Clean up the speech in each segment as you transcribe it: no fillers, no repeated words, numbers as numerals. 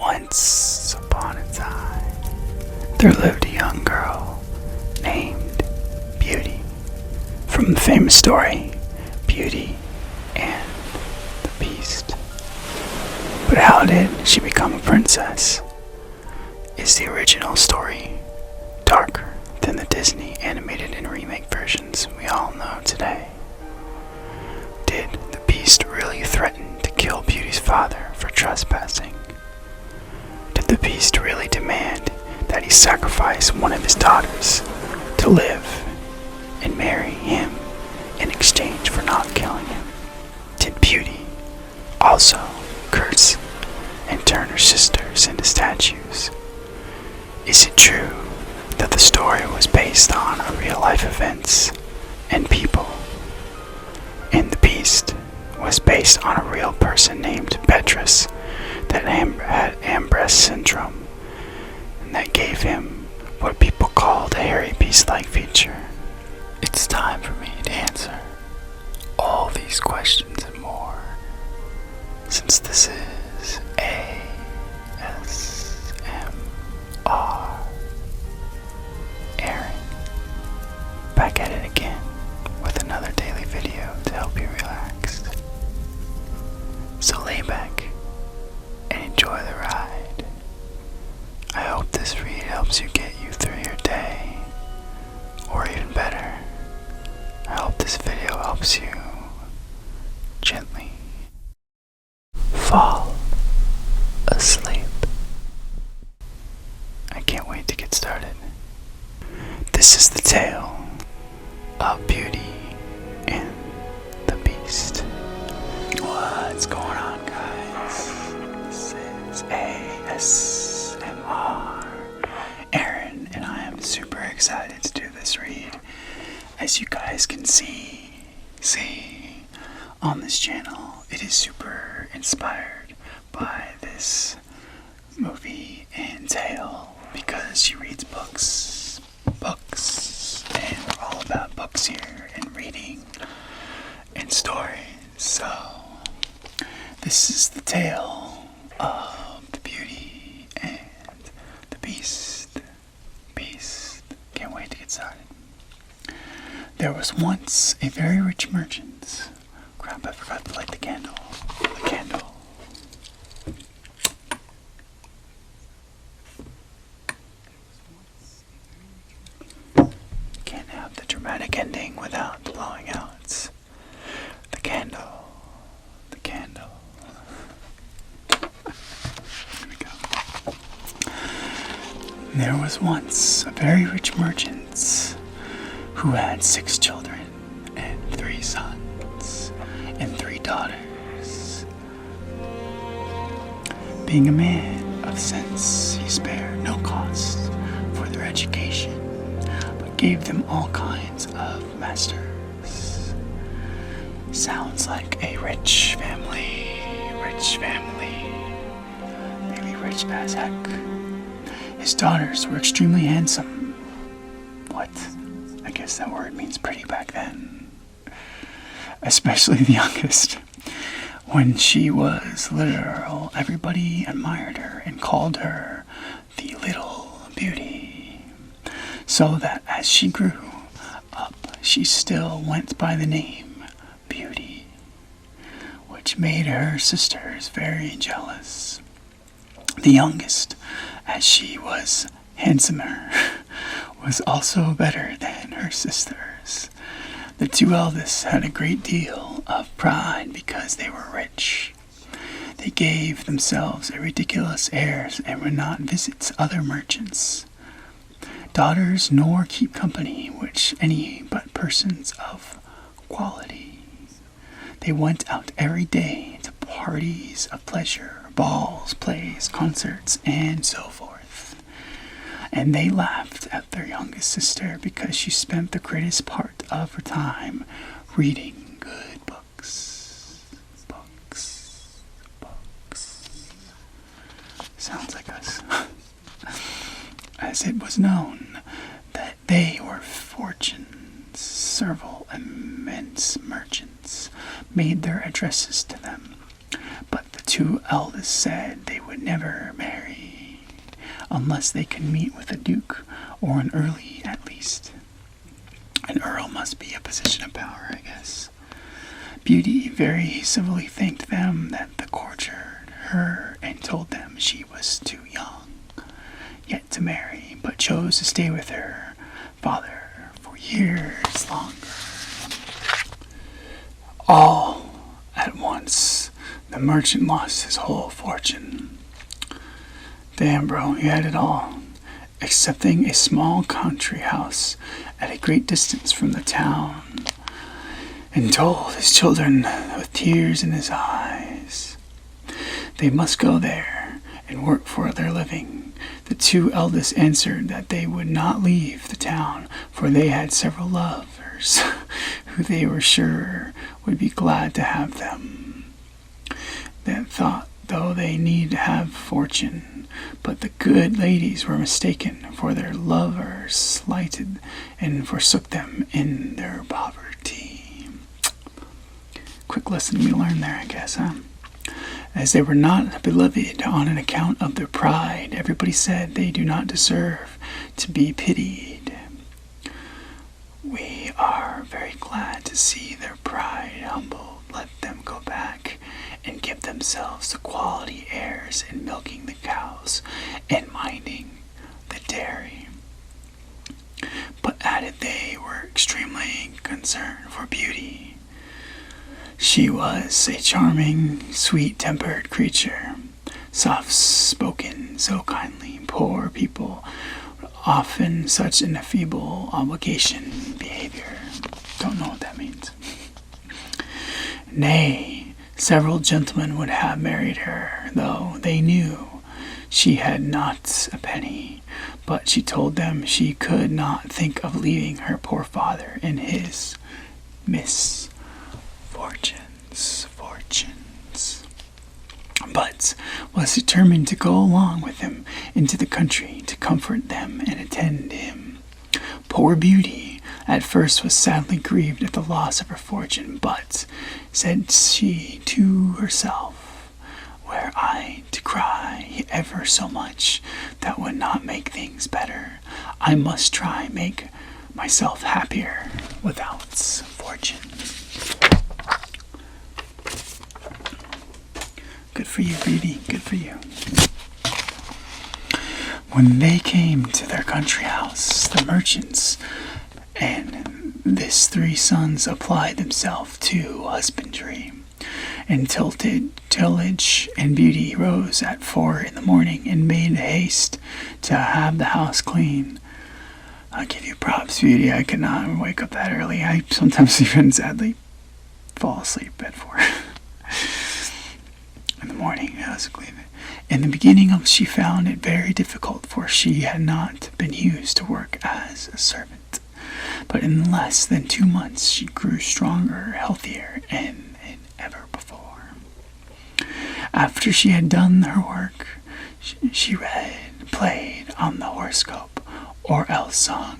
Once upon a time, there lived a young girl named Beauty, from the famous story, Beauty and the Beast. But how did she become a princess? Is the original story darker than the Disney animated and remake versions we all know today? Did the Beast really threaten to kill Beauty's father for trespassing? Did the Beast really demand that he sacrifice one of his daughters to live and marry him in exchange for not killing him? Did Beauty also curse and turn her sisters into statues? Is it true that the story was based on real life events and people? And the Beast was based on a real person named Beatrice that had Ambrose syndrome, and that gave him what people called a hairy beast-like feature. It's time for me to answer all these questions and more, since this is ASMR. Aaron, back at it again with another daily video to help you relax. So lay back and enjoy the ride. I hope this read helps you get you through your day, or even better, I hope this video helps you gently fall asleep. I can't wait to get started. This is the tale of Beauty and the Beast. What's going on, guys? This is ASMR Aaron, and I am super excited to do this read. As you guys can see on this channel, it is super inspired by this movie and tale because she reads books, and we're all about books here and reading and stories. So this is the tale of the Beauty and the Beast. Can't wait to get started. There was once a very rich merchant. Crap, I forgot to light the candle. Can't have the dramatic ending without blowing out the candle. Here we go. There was once a very rich merchant who had 6 children and 3 sons and 3 daughters. Being a man of sense, he spared no cost for their education, but gave them all kinds of masters. Sounds like a rich family. Maybe rich as heck. His daughters were extremely handsome. What? I guess that word means pretty back then. Especially the youngest. When she was literal, everybody admired her and called her the Little Beauty. So that as she grew up, she still went by the name Beauty, which made her sisters very jealous. The youngest, as she was handsomer, was also better than her sisters. The 2 eldest had a great deal of pride because they were rich. They gave themselves a ridiculous airs and would not visit other merchants' daughters nor keep company with any but persons of quality. They went out every day to parties of pleasure, balls, plays, concerts, and so forth. And they laughed at their youngest sister because she spent the greatest part of her time reading good books. Sounds like us. As it was known that they were fortunes, several immense merchants made their addresses to them. But the two eldest said they would never marry unless they could meet with a duke or an earl at least. An earl must be a position of power, I guess. Beauty very civilly thanked them that the courtiered her and told them she was too young yet to marry, but chose to stay with her father for years longer. All at once, the merchant lost his whole fortune. Damn, bro, he had it all, excepting a small country house at a great distance from the town, and told his children with tears in his eyes they must go there and work for their living. The two eldest answered that they would not leave the town, for they had several lovers who they were sure would be glad to have them. They thought, though, they need have fortune, but the good ladies were mistaken, for their lovers slighted and forsook them in their poverty. Quick lesson we learned there, I guess, huh? As they were not beloved on an account of their pride, everybody said they do not deserve to be pitied. We are very glad to see their pride humbled. Let them go back and give themselves the quality airs in milking the cows and minding the dairy. But added they were extremely concerned for Beauty. She was a charming, sweet-tempered creature, soft-spoken, so kindly. Poor people often such an feeble obligation behavior. Don't know what that means. Nay, several gentlemen would have married her, though they knew she had not a penny. But she told them she could not think of leaving her poor father in his misfortunes, but was determined to go along with him into the country to comfort them and attend him. Poor Beauty at first was sadly grieved at the loss of her fortune, but, said she to herself, were I to cry ever so much, that would not make things better. I must try make myself happier without fortune. Good for you, Beauty. Good for you. When they came to their country house, the merchants and his three sons applied themselves to husbandry and tillage, and Beauty rose at 4 a.m. and made haste to have the house clean. I'll give you props, Beauty. I could not wake up that early. I sometimes even sadly fall asleep at 4 in the morning. In the beginning, she found it very difficult, for she had not been used to work as a servant. But in less than 2 months, she grew stronger, healthier than ever before. After she had done her work, she read, played on the horoscope, or else sung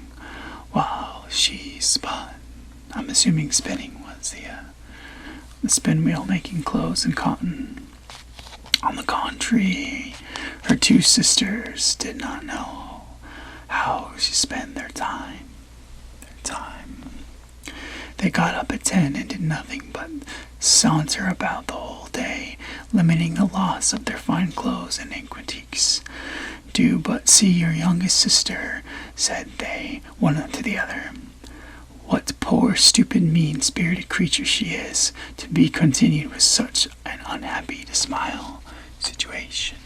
while she spun. I'm assuming spinning was the spin wheel making clothes and cotton. On the contrary, her two sisters did not know how to spend their time. They got up at 10 and did nothing but saunter about the whole day, lamenting the loss of their fine clothes and antiques. Do but see your youngest sister, said they, one to the other. What poor, stupid, mean-spirited creature she is, to be continued with such an unhappy to smile situation.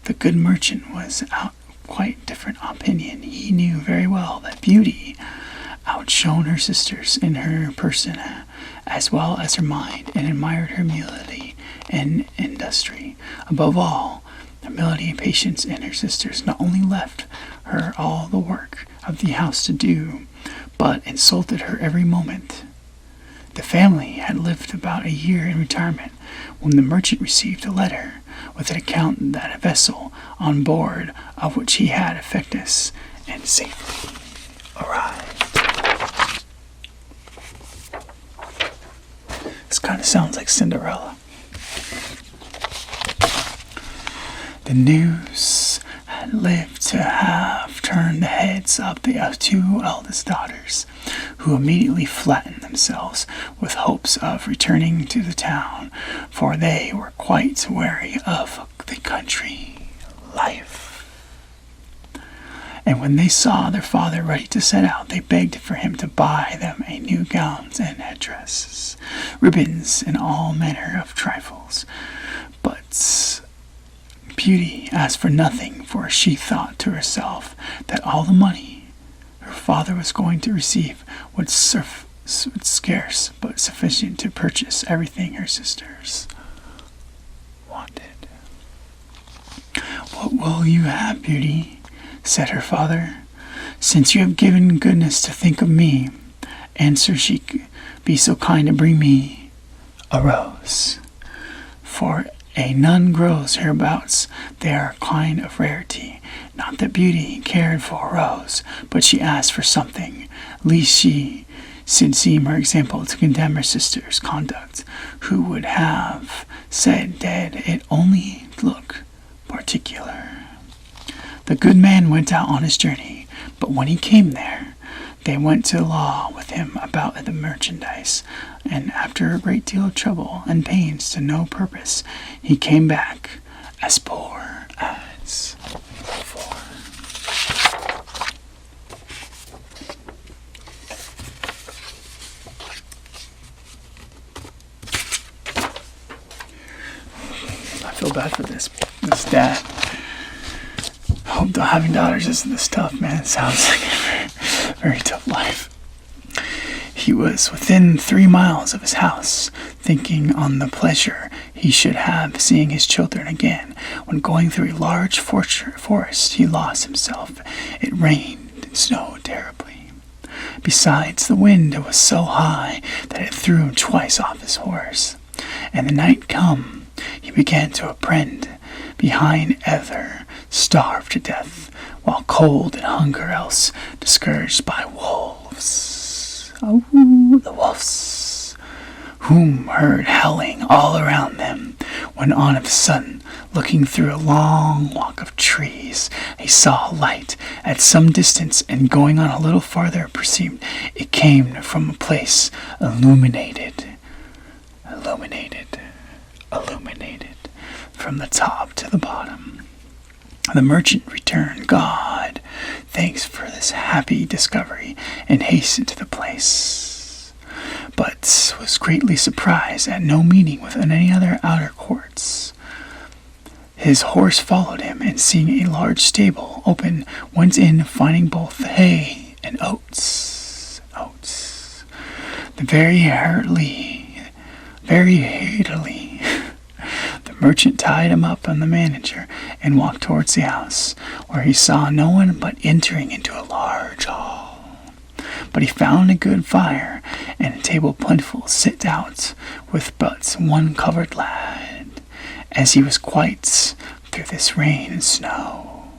The good merchant was out quite different opinion. He knew very well that Beauty outshone her sisters in her person as well as her mind, and admired her humility and industry. Above all, humility and patience in her sisters not only left her all the work of the house to do, but insulted her every moment. The family had lived about a year in retirement when the merchant received a letter with an account that a vessel on board of which he had effectus and safely arrived. This kind of sounds like Cinderella. The news had lived to have turned the heads of the two eldest daughters, who immediately flattened themselves with hopes of returning to the town, for they were quite weary of the country life. And when they saw their father ready to set out, they begged for him to buy them a new gowns and headdresses, ribbons, and all manner of trifles. But Beauty asked for nothing, for she thought to herself that all the money her father was going to receive would scarce but sufficient to purchase everything her sisters wanted. "What will you have, Beauty?" said her father. "Since you have given goodness to think of me, answer she be so kind to bring me a rose. For a none grows hereabouts, they are a kind of rarity. Not that Beauty cared for a rose, but she asked for something, lest she should seem her example to condemn her sister's conduct, who would have said did it only look particular." The good man went out on his journey, but when he came there, they went to law with him about the merchandise, and after a great deal of trouble and pains to no purpose, he came back as poor as before. I feel bad for this dad. I hope having daughters isn't this tough, man. It sounds like a very tough life. He was within 3 miles of his house, thinking on the pleasure he should have seeing his children again, when going through a large forest he lost himself. It rained and snowed terribly. Besides, the wind was so high that it threw him twice off his horse. And the night come, he began to apprehend behind either, starved to death, while cold and hunger else discouraged by wolves. Oh, the wolves, whom heard howling all around them, when on of a sudden, looking through a long walk of trees, he saw a light at some distance, and going on a little farther, perceived it came from a place illuminated, from the top to the bottom. The merchant returned God thanks for this happy discovery, and hastened to the place, but was greatly surprised at no meeting with any other outer courts. His horse followed him, and seeing a large stable open, went in, finding both hay and oats. Very hurriedly, the merchant tied him up on the manager and walked towards the house, where he saw no one but entering into a large hall. But he found a good fire, and a table plentiful set out, with but one covered lad. As he was quite through this rain and snow,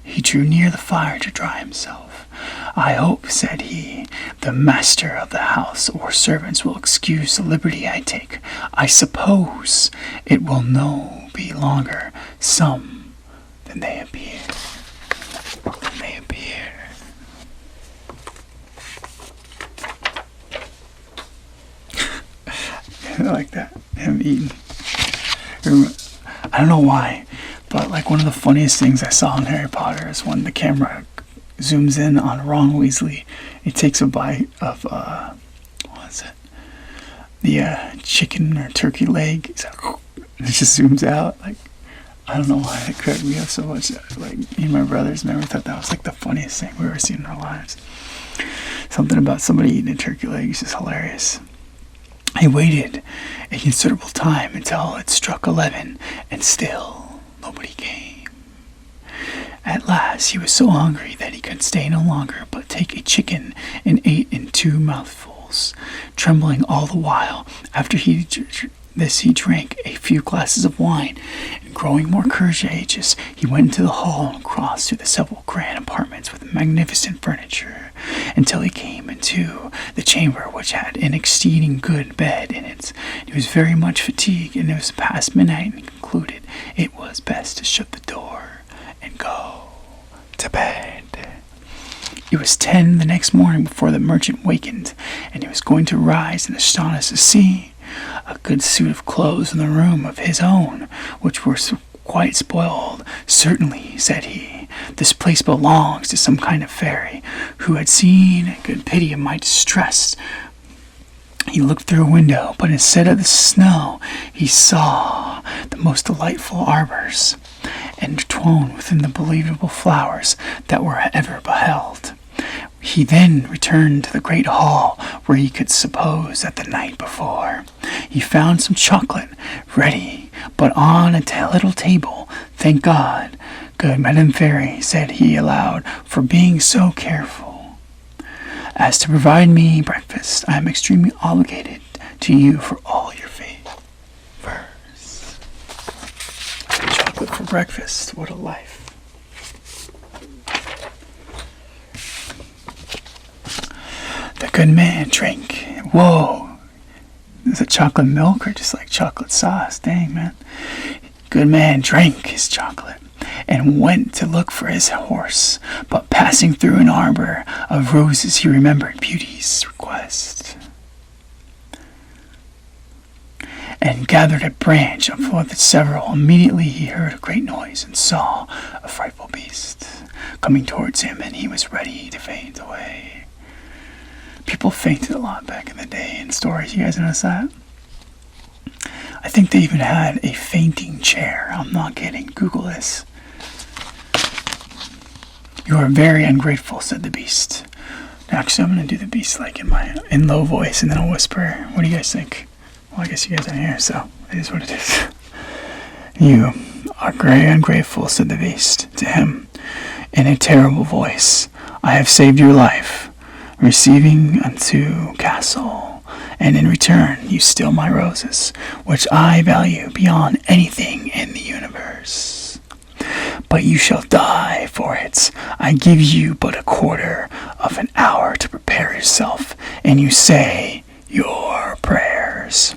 he drew near the fire to dry himself. "I hope," said he, "the master of the house or servants will excuse the liberty I take. I suppose it will no be longer some than they appear." I like that. Him eating. I don't know why, but like one of the funniest things I saw in Harry Potter is when the camera zooms in on Ron Weasley. He takes a bite of the chicken or turkey leg. And it just zooms out. Like, I don't know why it cracked me up so much. Like, me and my brothers never thought that was like the funniest thing we've ever seen in our lives. Something about somebody eating a turkey leg is just hilarious. He waited a considerable time until it struck 11, and still nobody came. At last he was so hungry that he could stay no longer, but take a chicken and ate in 2 mouthfuls, trembling all the while. After he this he drank a few glasses of wine, and growing more courageous, he went into the hall and crossed through the several grand apartments with magnificent furniture, until he came into the chamber which had an exceeding good bed in it. He was very much fatigued, and it was past midnight, and he concluded it was best to shut the door and go to bed. It was 10 the next morning before the merchant wakened, and he was going to rise and astonished to see a good suit of clothes in the room of his own, which were quite spoiled. Certainly, said he, this place belongs to some kind of fairy, who had seen good pity of my distress. He looked through a window, but instead of the snow, he saw the most delightful arbors, entwined within the believable flowers that were ever beheld. He then returned to the great hall, where he could suppose that the night before he found some chocolate ready, but on a little table. Thank God, good Madame Fairy, said he aloud, for being so careful as to provide me breakfast. I am extremely obligated to you for all your favors. Chocolate for breakfast, what a life. The good man drank. Whoa. Is it chocolate milk or just like chocolate sauce? Dang, man. Good man drank his chocolate and went to look for his horse, but passing through an arbor of roses he remembered Beauty's request, and gathered a branch of the several. Immediately he heard a great noise and saw a frightful beast coming towards him, and he was ready to faint away. People fainted a lot back in the day in stories. You guys notice that? I think they even had a fainting chair. I'm not kidding. Google this. You are very ungrateful, said the beast. Actually, I'm going to do the beast like in low voice, and then I'll whisper. What do you guys think? Well, I guess you guys aren't here, so it is what it is. You are very ungrateful, said the beast to him in a terrible voice. I have saved your life, receiving unto castle, and in return you steal my roses, which I value beyond anything in the universe. But you shall die for it. I give you but a quarter of an hour to prepare yourself, and you say your prayers.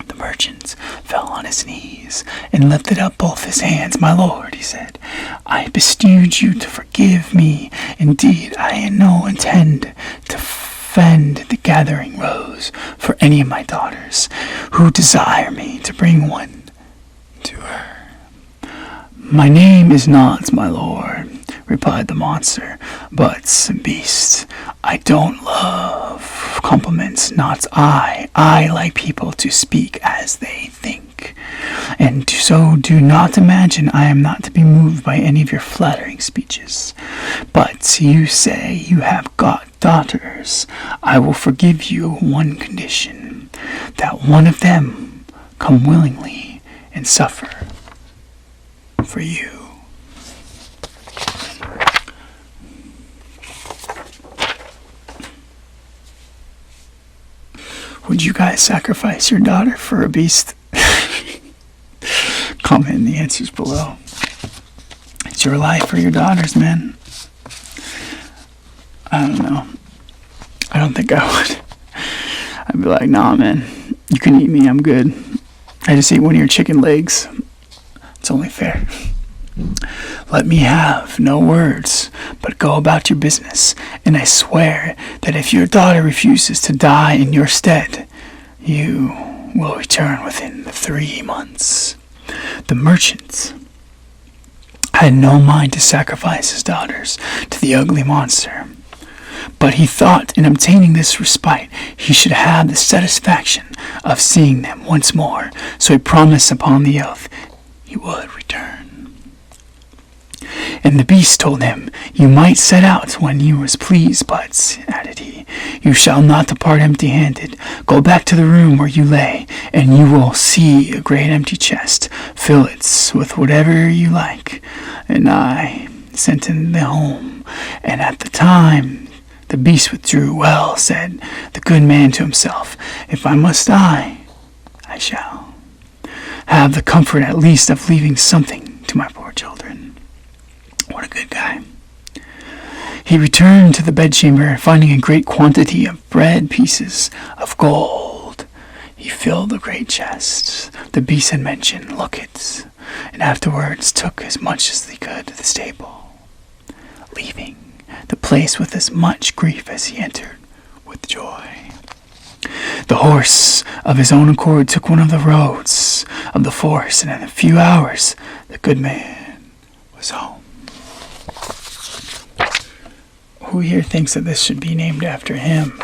The merchant fell on his knees and lifted up both his hands. My lord, he said, I beseech you to forgive me. Indeed, I had no intent to fend the gathering rose for any of my daughters who desire me to bring one to her. My name is not, my lord, replied the monster, but beast. I don't love compliments, not I. I like people to speak as they think. And so do not imagine I am not to be moved by any of your flattering speeches. But you say you have got daughters. I will forgive you one condition, that one of them come willingly and suffer for you. Would you guys sacrifice your daughter for a beast? Comment in the answers below. It's your life or your daughter's, man. I don't know. I don't think I would. I'd be like, nah, man. You can eat me. I'm good. I just ate one of your chicken legs. It's only fair. Let me have no words, but go about your business, and I swear that if your daughter refuses to die in your stead, you will return within 3 months. The merchant had no mind to sacrifice his daughters to the ugly monster, but he thought in obtaining this respite he should have the satisfaction of seeing them once more, so he promised upon the oath he would return. And the beast told him, you might set out when you was pleased, but, added he, you shall not depart empty-handed. Go back to the room where you lay, and you will see a great empty chest. Fill it with whatever you like. And I sent him home, and at the time the beast withdrew. Well, said the good man to himself, if I must die, I shall have the comfort at least of leaving something to my poor children. What a good guy. He returned to the bedchamber, finding a great quantity of bread pieces of gold. He filled the great chest the beast had mentioned, lookets, and afterwards took as much as he could to the stable, leaving the place with as much grief as he entered with joy. The horse, of his own accord, took one of the roads of the forest, and in a few hours the good man was home. Who here thinks that this should be named after him?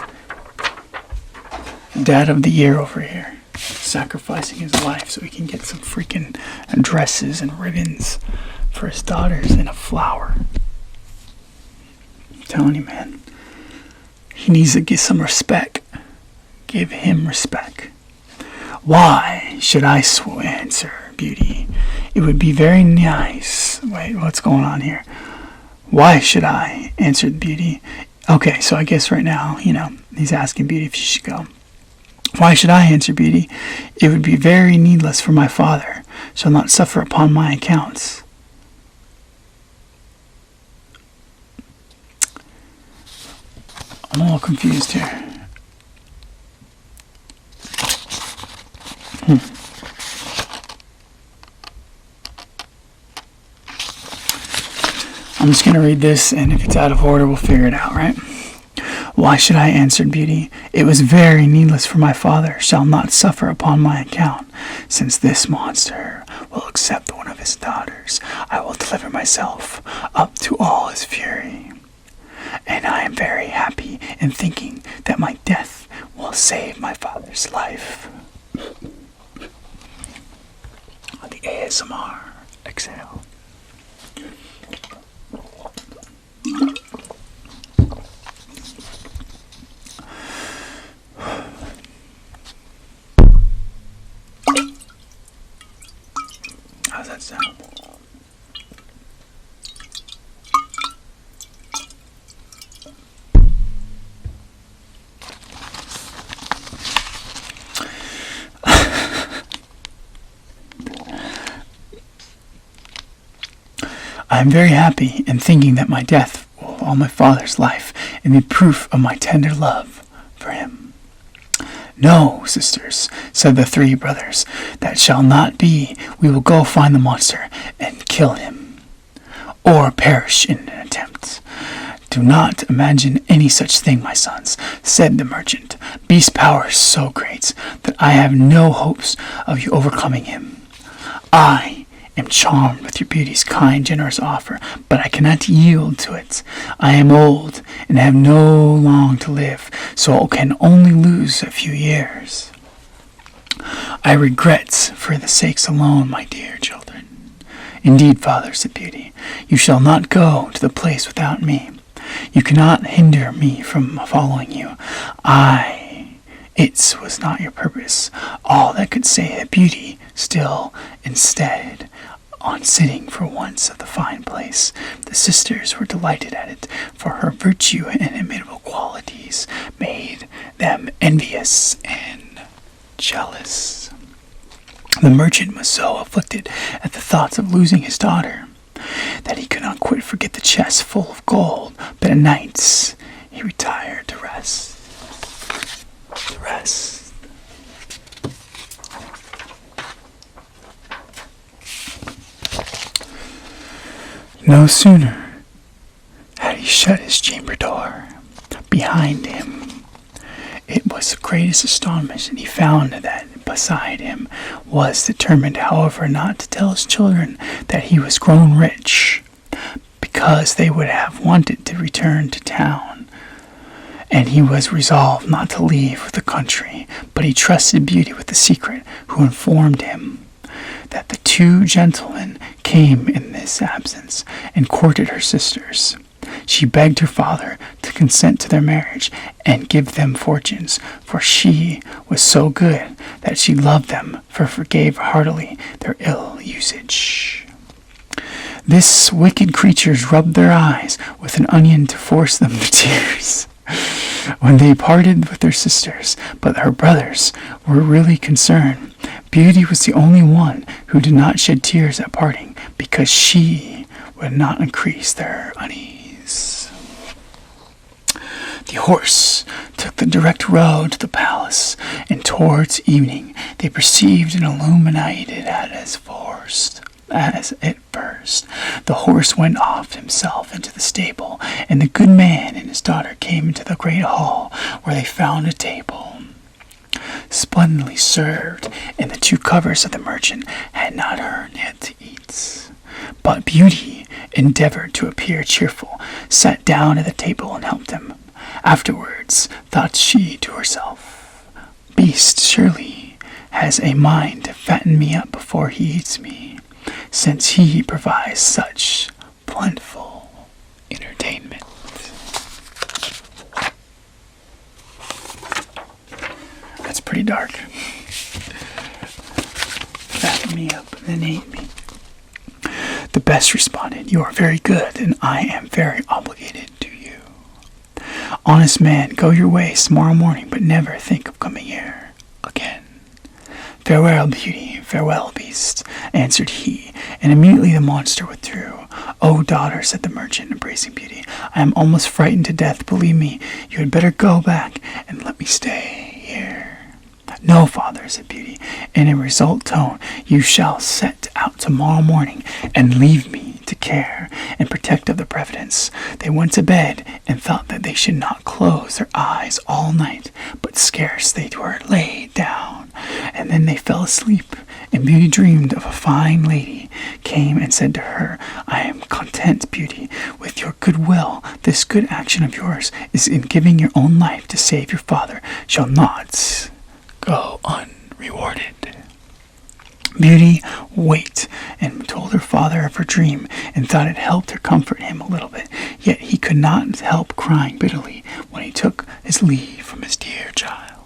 Dad of the year over here, sacrificing his life so he can get some freaking dresses and ribbons for his daughters and a flower. I'm telling you, man, he needs to get some respect. Give him respect. Why should I answer, Beauty? It would be very nice. Wait, what's going on here? Why should I? Answered Beauty. Okay, so I guess right now, he's asking Beauty if she should go. Why should I? Answered Beauty. It would be very needless, for my father shall not suffer upon my accounts. I'm a little confused here. I'm just going to read this, and if it's out of order, we'll figure it out, right? Why should I? Answered Beauty. It was very needless, for my father shall not suffer upon my account. Since this monster will accept one of his daughters, I will deliver myself up to all his fury. And I am very happy in thinking that my death will save my father's life. The ASMR exhale. How's that sound? I am very happy in thinking that my death will all my father's life and be proof of my tender love for him. No, sisters, said the three brothers, that shall not be. We will go find the monster and kill him, or perish in an attempt. Do not imagine any such thing, my sons, said the merchant. Beast power is so great that I have no hopes of you overcoming him. I am charmed with your beauty's kind, generous offer, but I cannot yield to it. I am old and have no long to live, so can only lose a few years. I regret for the sakes alone, my dear children. Indeed, father, said Beauty, you shall not go to the place without me. You cannot hinder me from following you. It was not your purpose. All that could say that Beauty still, instead, on sitting for once at the fine place, the sisters were delighted at it, for her virtue and imitable qualities made them envious and jealous. The merchant was so afflicted at the thoughts of losing his daughter that he could not quite forget the chest full of gold, but at nights he retired to rest. No sooner had he shut his chamber door behind him, it was the greatest astonishment, and he found that beside him was determined, however, not to tell his children that he was grown rich, because they would have wanted to return to town. And he was resolved not to leave the country, but he trusted Beauty with the secret, who informed him that the two gentlemen came in this absence and courted her sisters. She begged her father to consent to their marriage and give them fortunes, for she was so good that she loved them, for forgave heartily their ill usage. This wicked creatures rubbed their eyes with an onion to force them to tears. When they parted with their sisters, but her brothers were really concerned. Beauty was the only one who did not shed tears at parting, because she would not increase their unease. The horse took the direct road to the palace, and towards evening they perceived an illuminated as it burst. The horse went off himself into the stable, and the good man and his daughter came into the great hall, where they found a table splendidly served, and the two covers of the merchant had not earned yet to eat. But Beauty endeavored to appear cheerful, sat down at the table and helped him. Afterwards, thought she to herself, Beast surely has a mind to fatten me up before he eats me, since he provides such plentiful entertainment. That's pretty dark. Fattened me up and then ate me. The best responded, You are very good, and I am very obligated to you. Honest man, go your ways tomorrow morning, but never think of coming here again. Farewell, Beauty, farewell, Beast, answered he, and immediately the monster withdrew. Oh, daughter, said the merchant, embracing Beauty, I am almost frightened to death. Believe me, you had better go back and let me stay here. No, father, said Beauty, in a resolute tone, you shall set out tomorrow morning and leave me to care and protect of the Providence. They went to bed and thought that they should not close their eyes all night, but scarce they were laid down, and then they fell asleep, and Beauty dreamed of a fine lady, came and said to her, I am content, Beauty, with your good will. This good action of yours is in giving your own life to save your father, shall not go unrewarded. Beauty waked and told her father of her dream, and thought it helped her comfort him a little bit, yet he could not help crying bitterly when he took his leave from his dear child.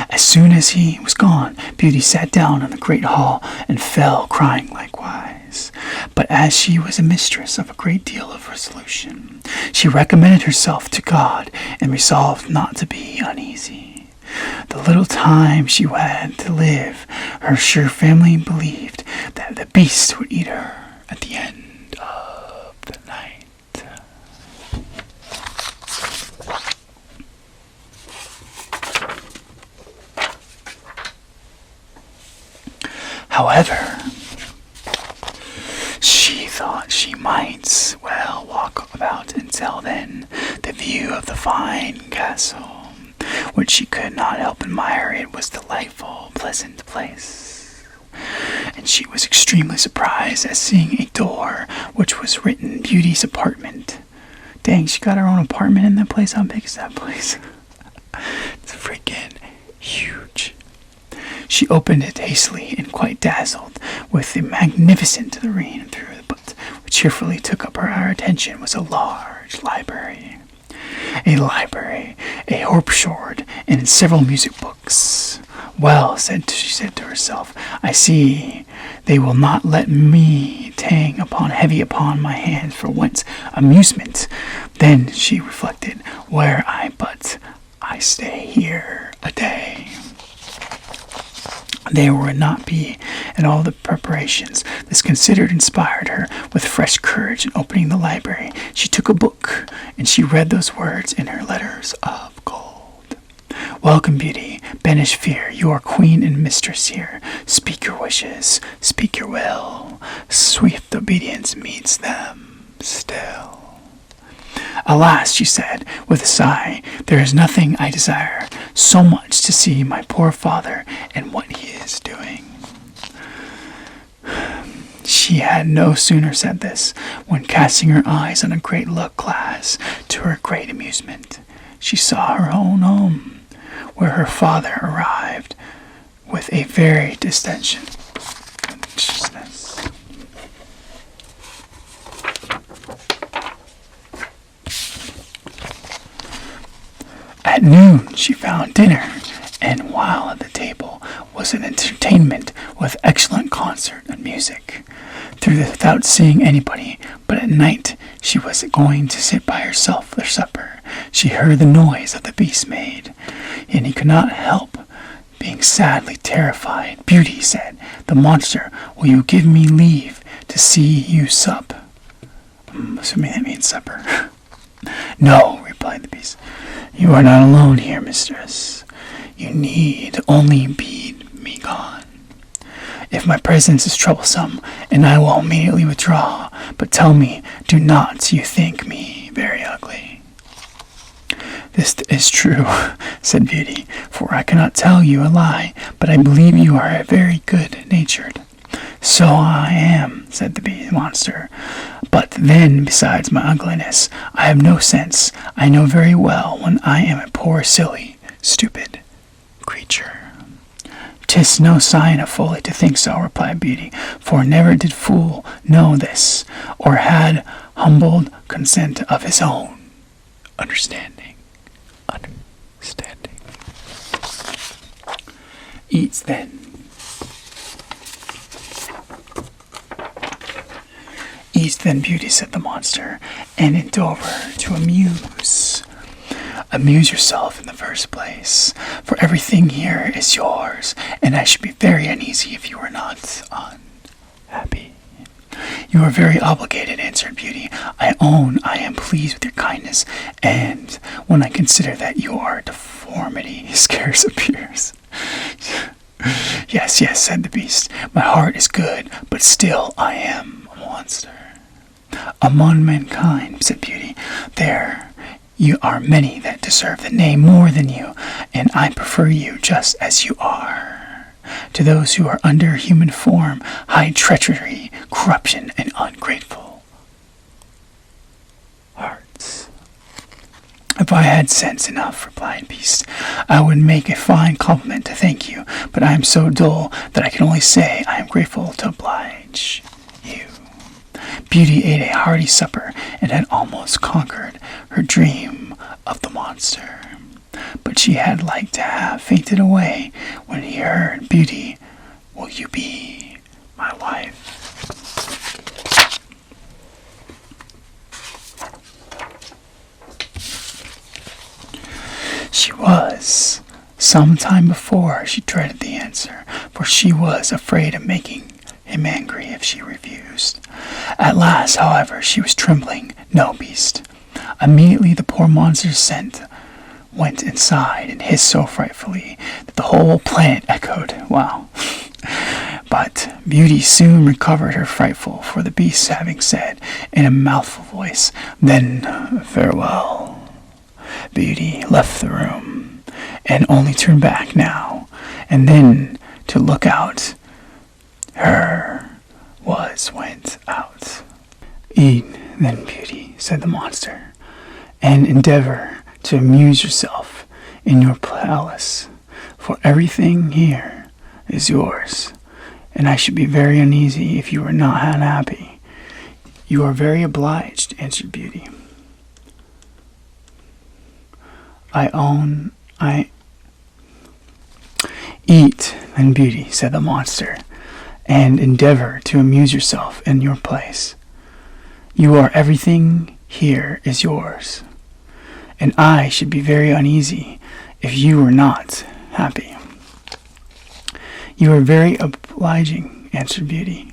As soon as he was gone, Beauty sat down in the great hall and fell crying likewise. But as she was a mistress of a great deal of resolution, she recommended herself to God and resolved not to be uneasy. The little time she had to live, her sure family believed that the beast would eat her at the end of the night. However, she thought she might well walk about until then. The view of the fine castle, which she could not help admiring, it was a delightful, pleasant place. And she was extremely surprised at seeing a door which was written Beauty's apartment. Dang, she got her own apartment in that place? How big is that place? It's freaking huge. She opened it hastily and quite dazzled with the magnificent terrain through it, but what cheerfully took up her attention was a large library. A orchard, and several music books. Well, she said to herself, I see they will not let me hang heavy upon my hands for once amusement. Then she reflected, where I stay here a day, there would not be in all the preparations. This considered inspired her with fresh courage, and opening the library, she took a book, and she read those words in her letters of gold. Welcome, Beauty, banish fear, you are queen and mistress here. Speak your wishes, speak your will, swift obedience meets them still. Alas, she said, with a sigh, there is nothing I desire so much to see my poor father and what he is doing. She had no sooner said this, when casting her eyes on a great look-glass, to her great amusement, she saw her own home, where her father arrived with a very distension. At noon she found dinner, and while at the table was an entertainment with excellent concert and music, without seeing anybody. But at night she was going to sit by herself for supper. she heard the noise that the beast made, and he could not help being sadly terrified. "Beauty," said the monster, "will you give me leave to see you sup?" Assuming that means supper. "No," replied the beast. "You are not alone here, mistress. You need only bid me gone. If my presence is troublesome, and I will immediately withdraw, but tell me, do not you think me very ugly?" "This is true," said Beauty, "for I cannot tell you a lie, but I believe you are very good-natured." "So I am," said the monster, "but then, besides my ugliness, I have no sense. I know very well when I am a poor, silly, stupid creature." "'Tis no sign of folly to think so," replied Beauty, "for never did fool know this, or had humbled consent of his own understanding. Eats then. "Eat then, Beauty," said the monster, "and endeavor to amuse. Amuse yourself in the first place, for everything here is yours, and I should be very uneasy if you were not unhappy." "You are very obligated," answered Beauty. "I own I am pleased with your kindness, and when I consider that your deformity scarce appears." Yes, said the beast, "my heart is good, but still I am a monster." "Among mankind," said Beauty, "there you are many that deserve the name more than you, and I prefer you just as you are. To those who are under human form, hide treachery, corruption, and ungrateful hearts." "If I had sense enough," replied Beast, "I would make a fine compliment to thank you, but I am so dull that I can only say I am grateful to oblige you." Beauty ate a hearty supper and had almost conquered her dream of the monster, but she had like to have fainted away when he heard, "Beauty, will you be my wife?" She was. Some time before she dreaded the answer, for she was afraid of making him angry if she refused. At last, however, she was trembling. "No, Beast." Immediately the poor monster's scent went inside and hissed so frightfully that the whole planet echoed. Wow. But Beauty soon recovered her frightful, for the beast having said in a mouthful voice, "Then farewell," Beauty left the room, and only turned back now and then to look out. Went out. "Eat then, Beauty," said the monster, "and endeavor to amuse yourself in your palace, for everything here is yours, and I should be very uneasy if you were not unhappy." "You are very obliged," answered Beauty. "Eat then, Beauty," said the monster, "and endeavor to amuse yourself in your place. Everything here is yours, and I should be very uneasy if you were not happy." "You are very obliging," answered Beauty.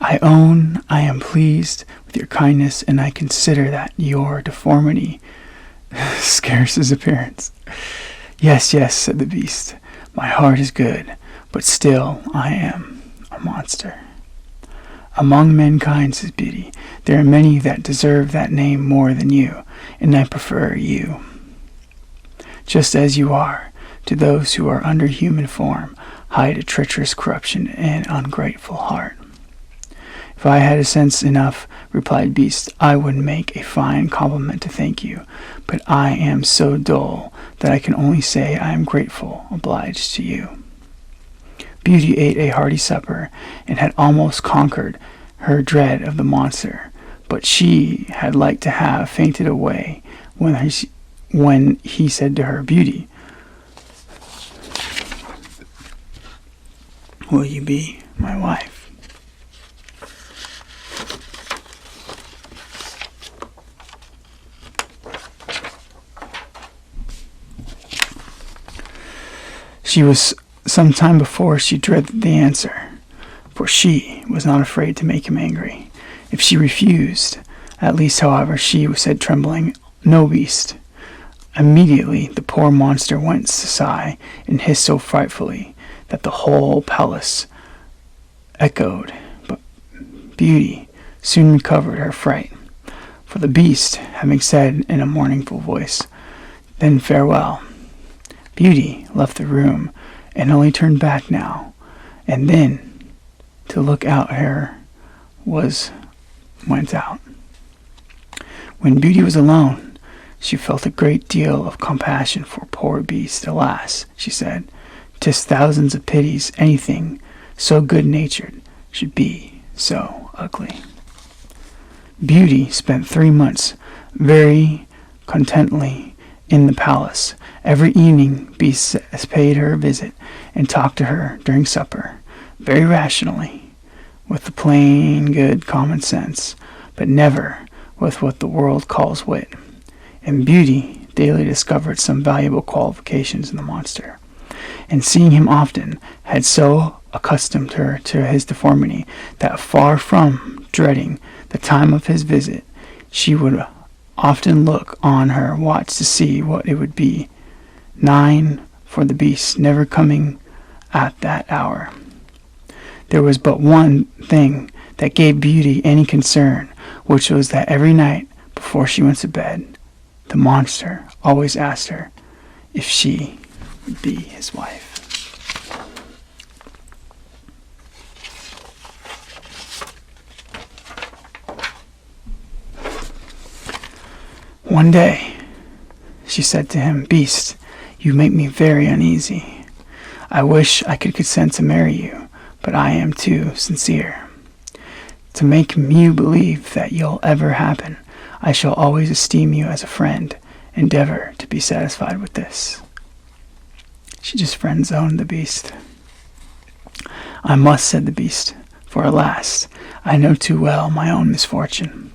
"I own I am pleased with your kindness, and I consider that your deformity scarce his appearance." Yes, said the beast, "my heart is good, but still I am a monster." "Among mankind," says Beauty, "there are many that deserve that name more than you, and I prefer you, just as you are. To those who are under human form, hide a treacherous corruption and ungrateful heart." "If I had sense enough," replied Beast, "I would make a fine compliment to thank you, but I am so dull that I can only say I am grateful, obliged to you." Beauty ate a hearty supper, and had almost conquered her dread of the monster, but she had like to have fainted away when he said to her, "Beauty, will you be my wife?" She was some time before she dreaded the answer, for she was not afraid to make him angry. If she refused, at least, however, she said, trembling, "No, beast." Immediately the poor monster went to sigh and hiss so frightfully that the whole palace echoed. But Beauty soon recovered her fright, for the beast, having said in a mournful voice, "Then farewell," Beauty left the room and only turned back now and then to look at her went out. When Beauty was alone, she felt a great deal of compassion for poor beast. "Alas," she said, "'tis thousands of pities anything so good-natured should be so ugly." Beauty spent 3 months very contentedly in the palace. Every evening Beast paid her a visit and talked to her during supper, very rationally, with the plain, good common sense, but never with what the world calls wit. And Beauty daily discovered some valuable qualifications in the monster, and seeing him often had so accustomed her to his deformity that, far from dreading the time of his visit, she would often look on her watch to see what it would be. 9, for the beast never coming at that hour. There was but one thing that gave Beauty any concern, which was that every night before she went to bed, the monster always asked her if she would be his wife. One day, she said to him, "Beast, you make me very uneasy. I wish I could consent to marry you, but I am too sincere. To make you believe that you'll ever happen, I shall always esteem you as a friend. Endeavor to be satisfied with this." She just friend-zoned the beast. "I must," said the beast, "for alas, I know too well my own misfortune.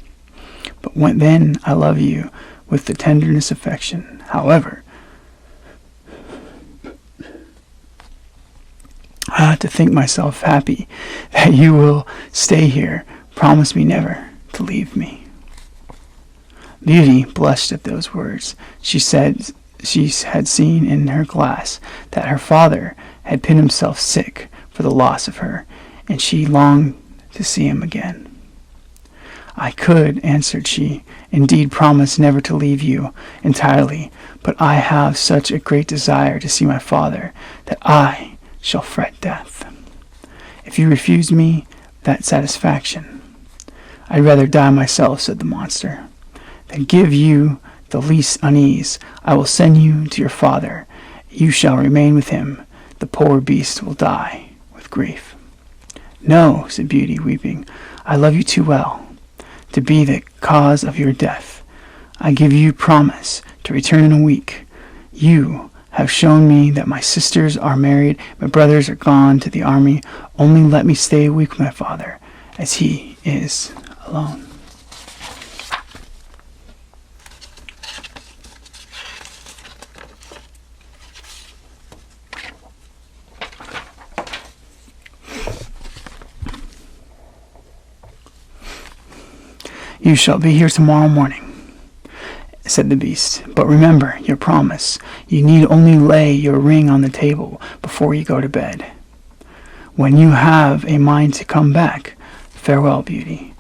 But then I love you with the tenderest affection. However, I ought to think myself happy that you will stay here. Promise me never to leave me." Beauty blushed at those words. She said she had seen in her glass that her father had been himself sick for the loss of her, and she longed to see him again. "I could," answered she, "indeed promise never to leave you entirely, but I have such a great desire to see my father that I shall fret death. If you refuse me that satisfaction, I'd rather die myself," said the monster. "Than give you the least unease. I will send you to your father. You shall remain with him. The poor beast will die with grief." "No," said Beauty, weeping. "I love you too well to be the cause of your death. I give you promise to return in a week. You have shown me that my sisters are married, my brothers are gone to the army. Only let me stay a week with my father, as he is alone." "You shall be here tomorrow morning," said the beast. "But remember your promise. You need only lay your ring on the table before you go to bed. When you have a mind to come back, farewell, Beauty."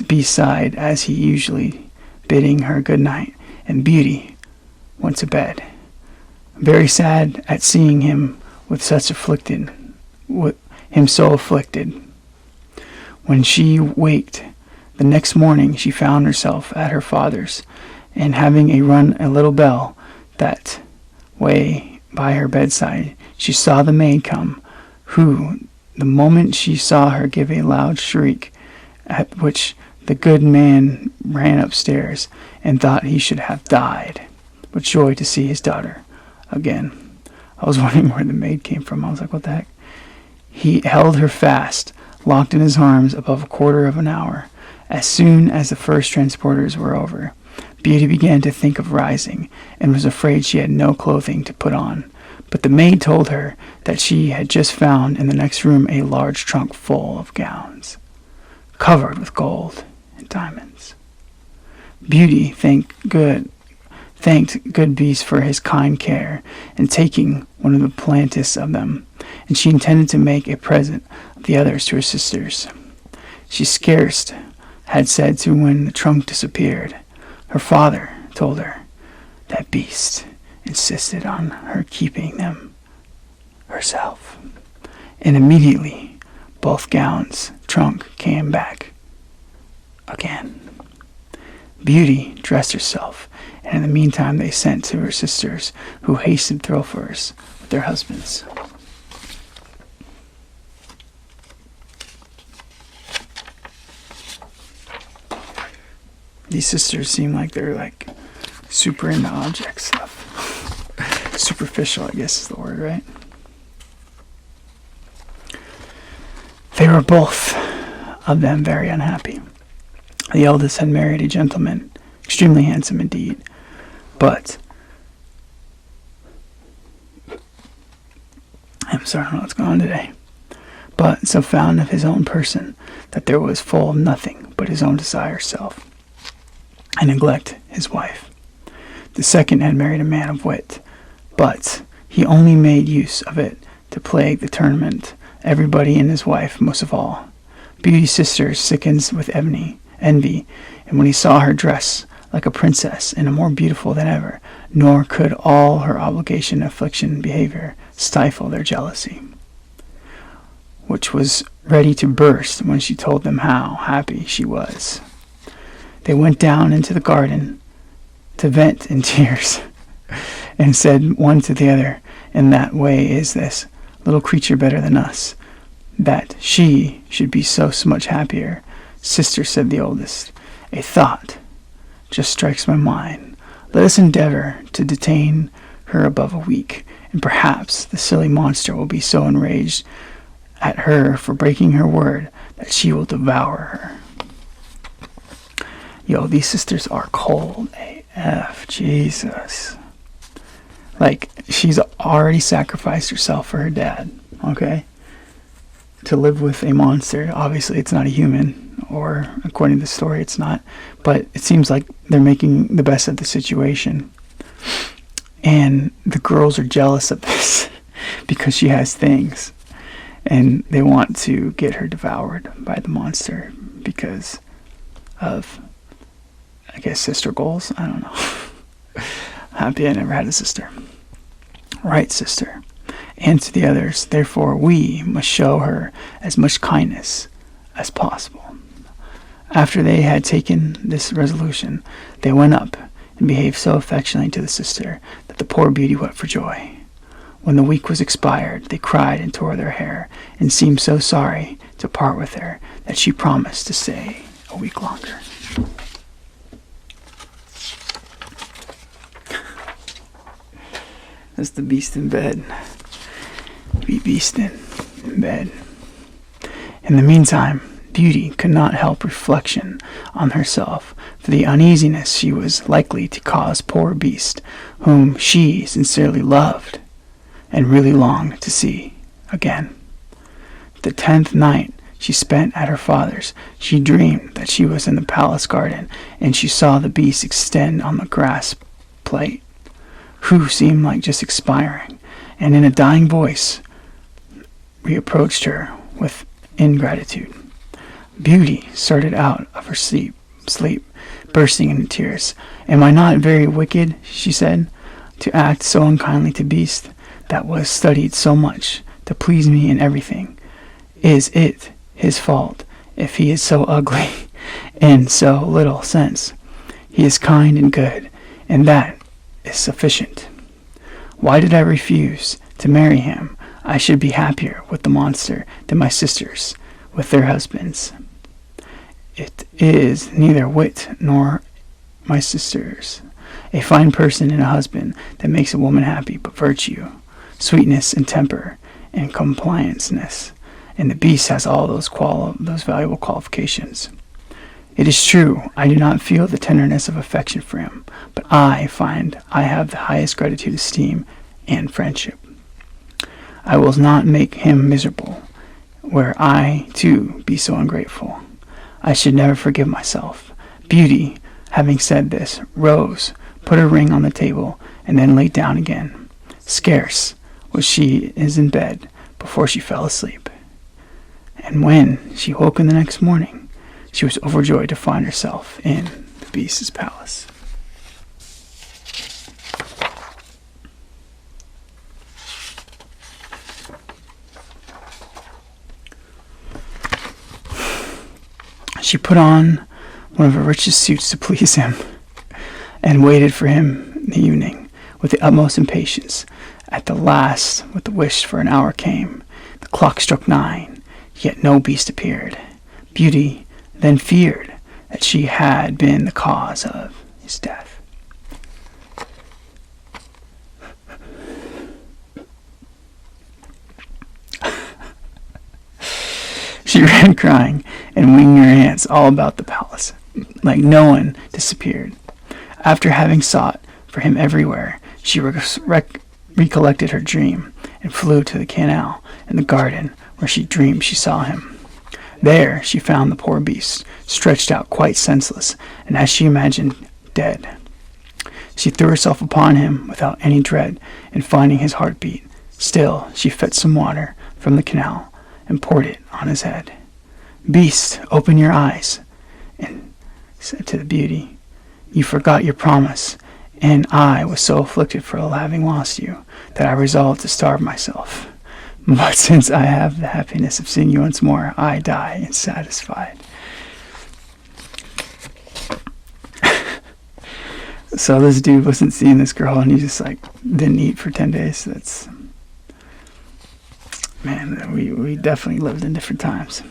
Beast sighed as he usually, bidding her good night, and Beauty went to bed, very sad at seeing him so afflicted. When she waked the next morning, she found herself at her father's, and having rung a little bell that way by her bedside, she saw the maid come, who, the moment she saw her, gave a loud shriek, at which the good man ran upstairs and thought he should have died with joy to see his daughter again. I was wondering where the maid came from. I was like, what the heck? He held her fast, locked in his arms, above a quarter of an hour. As soon as the first transporters were over, Beauty began to think of rising, and was afraid she had no clothing to put on. But the maid told her that she had just found in the next room a large trunk full of gowns, covered with gold and diamonds. Beauty thanked good Beast for his kind care in taking one of the plenteous of them, and she intended to make a present of the others to her sisters. She scarce had said to when the trunk disappeared. Her father told her that Beast insisted on her keeping them herself. And immediately both gowns' trunk came back again. Beauty dressed herself, and in the meantime they sent to her sisters, who hastened thoroughfares with their husbands. These sisters seem like they're like super into object stuff. Superficial, I guess is the word, right? They were both of them very unhappy. The eldest had married a gentleman, extremely handsome indeed, but I'm sorry, I don't know what's going on today. But so found of his own person that there was full of nothing but his own desire self, and neglect his wife. The second had married a man of wit, but he only made use of it to plague the tournament, everybody and his wife most of all. Beauty's sister sickens with envy, and when he saw her dress like a princess and more beautiful than ever, nor could all her obligation, affliction, behavior stifle their jealousy, which was ready to burst when she told them how happy she was. They went down into the garden to vent in tears, and said one to the other, "In that way is this little creature better than us, that she should be so much happier." "Sister," said the oldest, "a thought just strikes my mind. Let us endeavor to detain her above a week, and perhaps the silly monster will be so enraged at her for breaking her word that she will devour her." Yo, these sisters are cold AF. Jesus. Like, she's already sacrificed herself for her dad, okay? To live with a monster. Obviously, it's not a human, or according to the story, it's not. But it seems like they're making the best of the situation. And the girls are jealous of this because she has things. And they want to get her devoured by the monster because of, I guess, sister goals. I don't know. Happy I never had a sister. Right, sister. And to the others, therefore, we must show her as much kindness as possible. After they had taken this resolution, they went up and behaved so affectionately to the sister that the poor beauty wept for joy. When the week was expired, they cried and tore their hair, and seemed so sorry to part with her that she promised to stay a week longer. That's the beast in bed. Be beasting in bed. In the meantime, Beauty could not help reflection on herself for the uneasiness she was likely to cause poor Beast, whom she sincerely loved and really longed to see again. The 10th night she spent at her father's, she dreamed that she was in the palace garden, and she saw the Beast extend on the grass plate, who seemed like just expiring, and in a dying voice reproached her with ingratitude. Beauty started out of her sleep, bursting into tears. "Am I not very wicked," she said, "to act so unkindly to Beast that was studied so much to please me in everything? Is it his fault if he is so ugly and so little sense? He is kind and good, and that is sufficient. Why did I refuse to marry him? I should be happier with the monster than my sisters with their husbands. It is neither wit nor my sisters, a fine person and a husband, that makes a woman happy, but virtue, sweetness and temper, and complianceness. And the Beast has all those valuable qualifications. It is true, I do not feel the tenderness of affection for him, but I find I have the highest gratitude, esteem, and friendship I will not make him miserable, where I, too, be so ungrateful. I should never forgive myself. Beauty, having said this, rose, put her ring on the table, and then lay down again. Scarce was she in bed before she fell asleep. And when she woke in the next morning, she was overjoyed to find herself in the Beast's palace. She put on one of her richest suits to please him, and waited for him in the evening with the utmost impatience. At the last, with the wish for an hour came. The clock struck 9, yet no Beast appeared. Beauty then feared that she had been the cause of his death. She ran crying and wringing her hands all about the palace. Like no one disappeared. After having sought for him everywhere, she recollected her dream and flew to the canal in the garden where she dreamed she saw him. There she found the poor Beast, stretched out quite senseless, and as she imagined, dead. She threw herself upon him without any dread in finding his heartbeat. Still, she fetched some water from the canal and poured it on his head. Beast, open your eyes, and said to the Beauty, you forgot your promise, and I was so afflicted for having lost you that I resolved to starve myself. But since I have the happiness of seeing you once more, I die unsatisfied. So this dude wasn't seeing this girl, and he just didn't eat for 10 days. Man, we definitely lived in different times.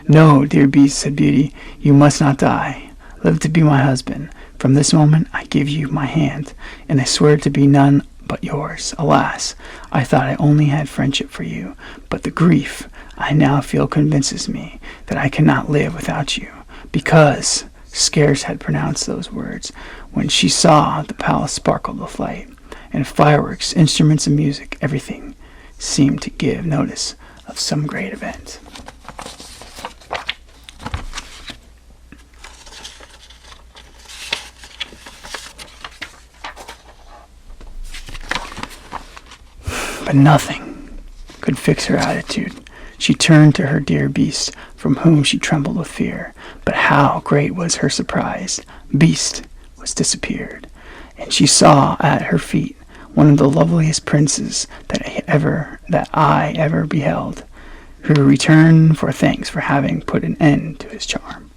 No, dear Beast, said Beauty, you must not die. Live to be my husband. From this moment I give you my hand, and I swear to be none but yours. Alas, I thought I only had friendship for you, but the grief I now feel convinces me that I cannot live without you, because scarce had pronounced those words when she saw the palace sparkle with light, and fireworks, instruments of music, everything seemed to give notice of some great event. But nothing could fix her attitude. She turned to her dear Beast, from whom she trembled with fear. But how great was her surprise! Beast was disappeared, and she saw at her feet one of the loveliest princes that I ever beheld, who returned for thanks for having put an end to his charm.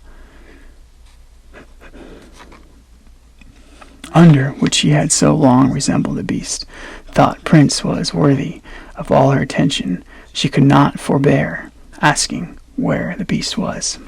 Under which she had so long resembled the Beast, thought Prince was worthy of all her attention. She could not forbear asking where the Beast was.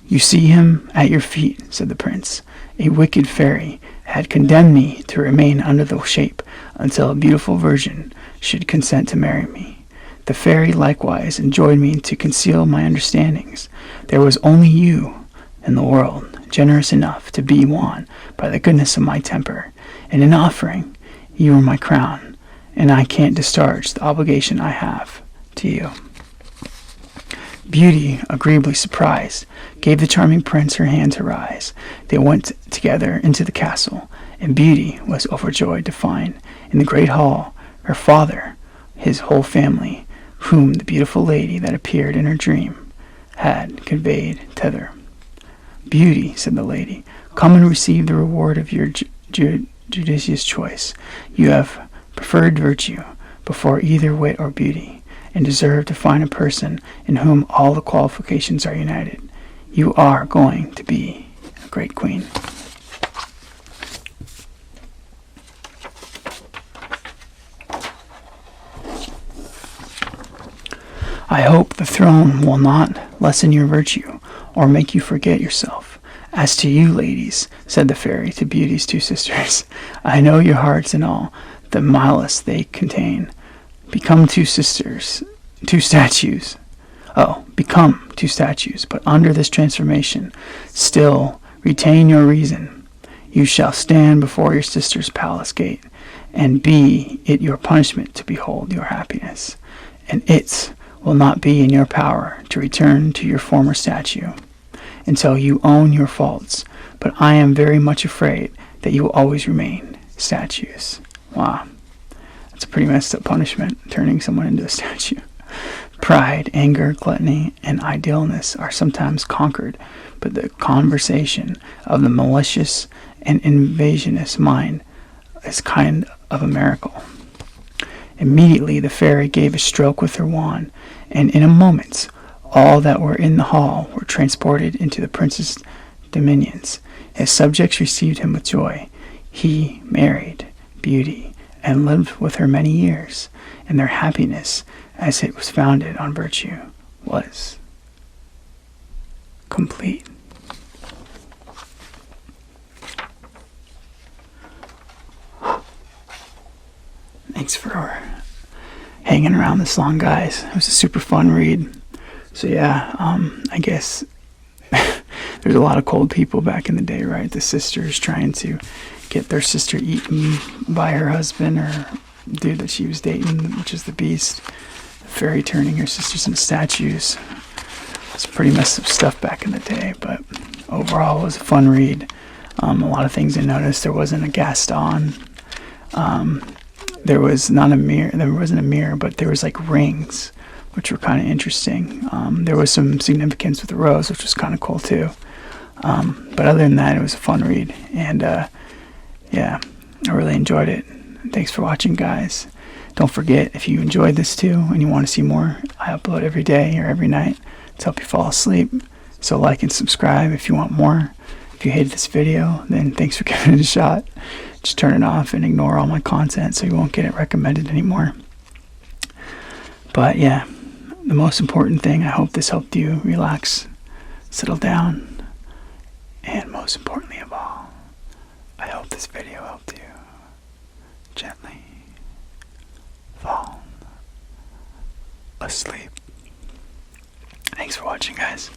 You see him at your feet, said the Prince. A wicked fairy had condemned me to remain under the shape until a beautiful virgin should consent to marry me. The fairy likewise enjoined me to conceal my understandings. There was only you in the world generous enough to be won by the goodness of my temper, and in offering, you are my crown, and I can't discharge the obligation I have to you. Beauty, agreeably surprised, gave the charming prince her hand to rise. They went together into the castle, and Beauty was overjoyed to find in the great hall her father, his whole family, whom the beautiful lady that appeared in her dream had conveyed thither. Beauty, said the lady, come and receive the reward of your judicious choice. You have preferred virtue before either wit or beauty, and deserve to find a person in whom all the qualifications are united. You are going to be a great queen. I hope the throne will not lessen your virtue or make you forget yourself. As to you, ladies, said the fairy to Beauty's two sisters, I know your hearts and all the malice they contain. Become two statues. But under this transformation, still retain your reason. You shall stand before your sister's palace gate, and be it your punishment to behold your happiness, and it will not be in your power to return to your former statue until you own your faults, but I am very much afraid that you will always remain statues. Wow. That's a pretty messed up punishment, turning someone into a statue. Pride, anger, gluttony, and idealness are sometimes conquered, but the conversation of the malicious and invasionist mind is kind of a miracle. Immediately the fairy gave a stroke with her wand, and in a moment all that were in the hall were transported into the prince's dominions. His subjects received him with joy. He married Beauty and lived with her many years, and their happiness, as it was founded on virtue, was complete. Thanks for hanging around this long, guys. It was a super fun read. So yeah, I guess there's a lot of cold people back in the day, right? The sisters trying to get their sister eaten by her husband or dude that she was dating, which is the Beast. The fairy turning her sisters into statues. It's pretty messed up stuff back in the day, but overall it was a fun read. A lot of things I noticed. There wasn't a Gaston. There was not a mirror. There wasn't a mirror, but there was like rings, which were kind of interesting. There was some significance with the rose, which was kind of cool too. But other than that, it was a fun read, and yeah, I really enjoyed it. Thanks for watching, guys. Don't forget, if you enjoyed this too and you want to see more, I upload every day or every night to help you fall asleep. So like and subscribe if you want more. If you hated this video, then thanks for giving it a shot. Just turn it off and ignore all my content so you won't get it recommended anymore. But yeah, the most important thing, I hope this helped you relax, settle down, and most importantly of all, I hope this video helped you gently fall asleep. Thanks for watching, guys.